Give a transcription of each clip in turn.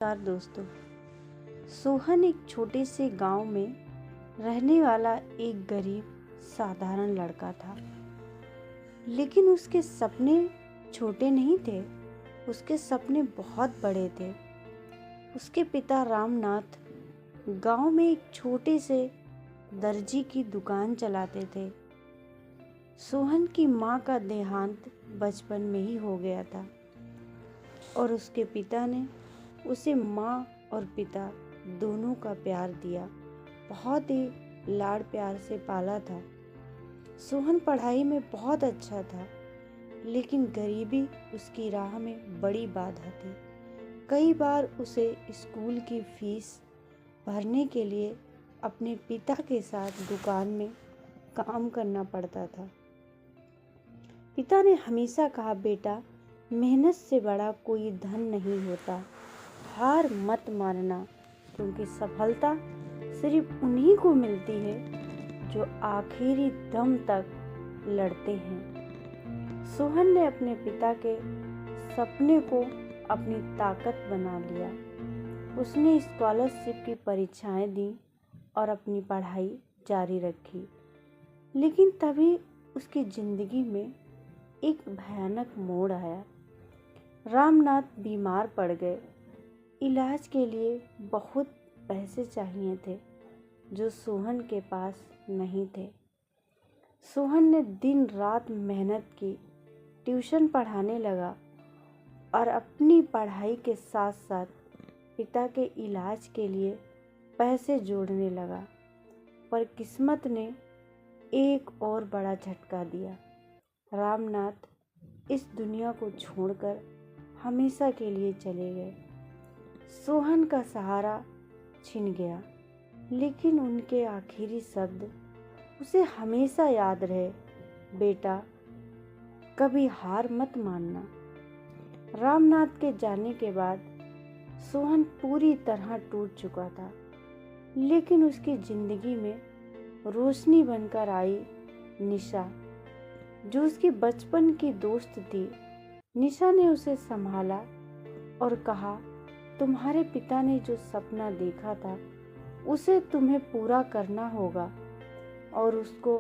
नमस्कार दोस्तों। सोहन एक छोटे से गांव में रहने वाला एक गरीब साधारण लड़का था। लेकिन उसके सपने छोटे नहीं थे, उसके सपने बहुत बड़े थे। उसके पिता रामनाथ गांव में एक छोटे से दर्जी की दुकान चलाते थे। सोहन की माँ का देहांत बचपन में ही हो गया था और उसके पिता ने उसे माँ और पिता दोनों का प्यार दिया, बहुत ही लाड़ प्यार से पाला था। सोहन पढ़ाई में बहुत अच्छा था, लेकिन गरीबी उसकी राह में बड़ी बाधा थी। कई बार उसे स्कूल की फीस भरने के लिए अपने पिता के साथ दुकान में काम करना पड़ता था। पिता ने हमेशा कहा, बेटा, मेहनत से बड़ा कोई धन नहीं होता। हार मत मानना, क्योंकि सफलता सिर्फ उन्हीं को मिलती है जो आखिरी दम तक लड़ते हैं। सोहन ने अपने पिता के सपने को अपनी ताकत बना लिया। उसने स्कॉलरशिप की परीक्षाएं दी और अपनी पढ़ाई जारी रखी। लेकिन तभी उसकी जिंदगी में एक भयानक मोड़ आया। रामनाथ बीमार पड़ गए। इलाज के लिए बहुत पैसे चाहिए थे, जो सोहन के पास नहीं थे। सोहन ने दिन रात मेहनत की, ट्यूशन पढ़ाने लगा और अपनी पढ़ाई के साथ साथ पिता के इलाज के लिए पैसे जोड़ने लगा। पर किस्मत ने एक और बड़ा झटका दिया। रामनाथ इस दुनिया को छोड़कर हमेशा के लिए चले गए। सोहन का सहारा छिन गया, लेकिन उनके आखिरी शब्द उसे हमेशा याद रहे, बेटा, कभी हार मत मानना। रामनाथ के जाने के बाद सोहन पूरी तरह टूट चुका था, लेकिन उसकी जिंदगी में रोशनी बनकर आई निशा, जो उसकी बचपन की दोस्त थी। निशा ने उसे संभाला और कहा, तुम्हारे पिता ने जो सपना देखा था उसे तुम्हें पूरा करना होगा और उसको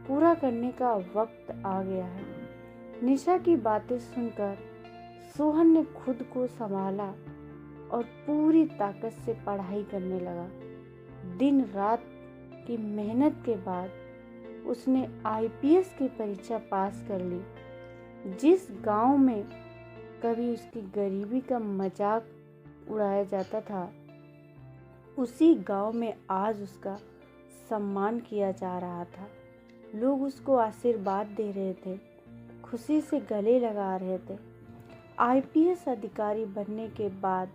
पूरा करने का वक्त आ गया है। निशा की बातें सुनकर सोहन ने खुद को संभाला और पूरी ताकत से पढ़ाई करने लगा। दिन रात की मेहनत के बाद उसने आईपीएस की परीक्षा पास कर ली। जिस गांव में कभी उसकी गरीबी का मजाक उड़ाया जाता था, उसी गांव में आज उसका सम्मान किया जा रहा था। लोग उसको आशीर्वाद दे रहे थे, खुशी से गले लगा रहे थे। आईपीएस अधिकारी बनने के बाद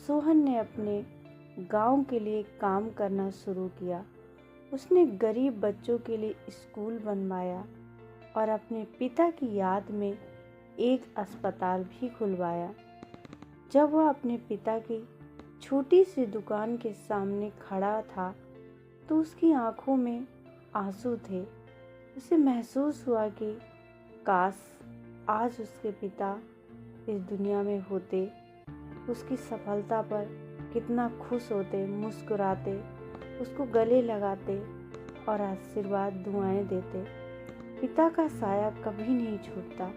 सोहन ने अपने गांव के लिए काम करना शुरू किया। उसने गरीब बच्चों के लिए स्कूल बनवाया और अपने पिता की याद में एक अस्पताल भी खुलवाया। जब वह अपने पिता की छोटी सी दुकान के सामने खड़ा था, तो उसकी आंखों में आंसू थे। उसे महसूस हुआ कि काश आज उसके पिता इस दुनिया में होते, उसकी सफलता पर कितना खुश होते, मुस्कुराते, उसको गले लगाते और आशीर्वाद दुआएं देते। पिता का साया कभी नहीं छूटता,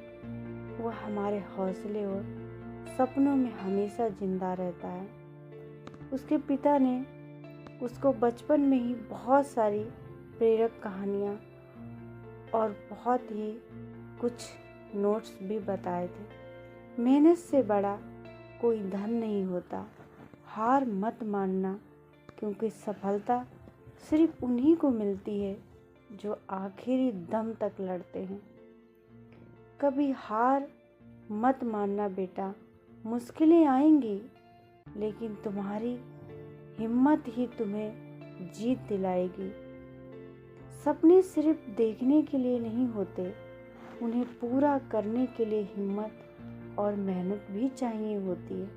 वह हमारे हौसले और सपनों में हमेशा जिंदा रहता है। उसके पिता ने उसको बचपन में ही बहुत सारी प्रेरक कहानियाँ और बहुत ही कुछ नोट्स भी बताए थे। मेहनत से बड़ा कोई धन नहीं होता। हार मत मानना, क्योंकि सफलता सिर्फ उन्हीं को मिलती है जो आखिरी दम तक लड़ते हैं। कभी हार मत मानना बेटा, मुश्किलें आएंगी, लेकिन तुम्हारी हिम्मत ही तुम्हें जीत दिलाएगी। सपने सिर्फ देखने के लिए नहीं होते, उन्हें पूरा करने के लिए हिम्मत और मेहनत भी चाहिए होती है।